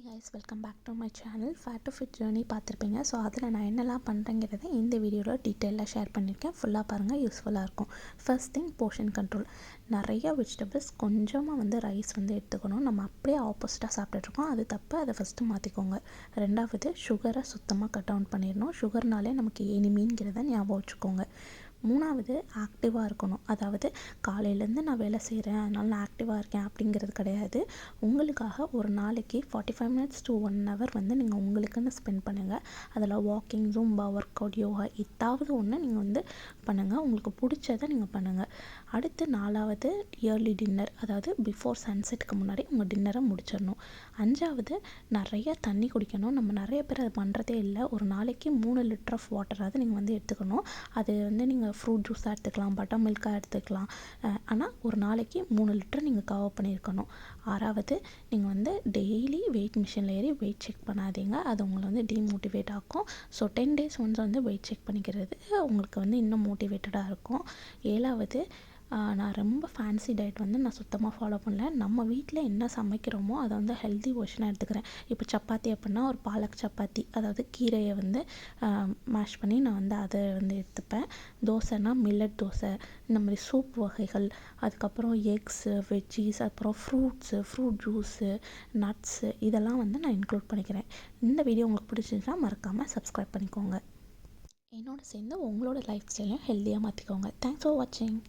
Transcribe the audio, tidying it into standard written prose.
Guys welcome back to my channel fat to fit journey பார்த்துருப்பீங்க. So அதில் நான் என்னெல்லாம் பண்ணுறேங்கிறத இந்த வீடியோவில் டீட்டெயிலாக ஷேர் பண்ணியிருக்கேன். ஃபுல்லாக பாருங்கள், யூஸ்ஃபுல்லாக இருக்கும். First thing portion control. நிறைய வெஜிடபிள்ஸ், கொஞ்சமாக ரைஸ் எடுத்துக்கணும். நம்ம அப்படியே ஆப்போசிட்டாக சாப்பிட்டுட்ருக்கோம், அது தப்பு. அதை ஃபஸ்ட்டு மாற்றிக்கோங்க. ரெண்டாவது, சுகரை சுத்தமாக கட் டவுன் பண்ணிடணும். சுகர்னாலே நமக்கு எனிமிங்கிறத ஞாபகம் வச்சுக்கோங்க. மூணாவது, ஆக்டிவாக இருக்கணும். அதாவது காலையிலேருந்து நான் வேலை செய்கிறேன், அதனால் நான் ஆக்டிவாக இருக்கேன் அப்படிங்கிறது கிடையாது. உங்களுக்காக ஒரு நாளைக்கு 45 மினிட்ஸ் to 1 hour நீங்கள் உங்களுக்குன்னு ஸ்பெண்ட் பண்ணுங்கள். அதில் walking, Zumba, work out, yoga ஏதாவது ஒன்று நீங்கள் பண்ணுங்கள். உங்களுக்கு பிடிச்சதை நீங்கள் பண்ணுங்கள். அடுத்து நாலாவது, இயர்லி டின்னர். அதாவது பிஃபோர் சன்செட்டுக்கு முன்னாடி உங்கள் டின்னரை முடிச்சிடணும். அஞ்சாவது, நிறைய தண்ணி குடிக்கணும். நம்ம நிறைய பேர் அதை பண்ணுறதே இல்லை. ஒரு நாளைக்கு 3 லிட்டர் ஆஃப் வாட்டராவது நீங்கள் எடுத்துக்கணும். அது நீங்கள் ஃப்ரூட் ஜூஸாக எடுத்துக்கலாம், பட்டர் மில்காக எடுத்துக்கலாம். ஆனால் ஒரு நாளைக்கு 3 லிட்டர் நீங்கள் கவர் பண்ணியிருக்கணும். ஆறாவது, நீங்கள் டெய்லி வெயிட் மிஷினில் ஏறி வெயிட் செக் பண்ணாதீங்க. அது உங்களை டீமோட்டிவேட் ஆகும். So 10 days once weight check பண்ணிக்கிறது உங்களுக்கு இன்னும் மோட்டிவேட்டடாக இருக்கும். ஏழாவது, நான் ரொம்ப ஃபேன்சி டயட் நான் சுத்தமாக ஃபாலோ பண்ணல. நம்ம வீட்டில் என்ன சமைக்கிறோமோ அதை ஹெல்தி வெர்ஷனாக எடுத்துக்கிறேன். இப்போ சப்பாத்தி அப்படின்னா ஒரு பாலக் சப்பாத்தி, அதாவது கீரையை மேஷ் பண்ணி நான் அதை எடுத்துப்பேன். தோசைனா மில்லட் தோசை, இந்த மாதிரி சூப் வகைகள், அதுக்கப்புறம் எக்ஸு, வெஜ்ஜீஸ், அப்புறம் ஃப்ரூட் ஜூஸு, நட்ஸு, இதெல்லாம் நான் இன்க்ளூட் பண்ணிக்கிறேன். இந்த வீடியோ உங்களுக்கு பிடிச்சிருந்துச்சுன்னா மறக்காமல் சப்ஸ்கிரைப் பண்ணிக்கோங்க. என்னோட சேர்ந்து உங்களோட லைஃப் ஸ்டைலையும் ஹெல்த்தியாக மாற்றிக்கோங்க. தேங்க்ஸ் ஃபார் வாட்சிங்.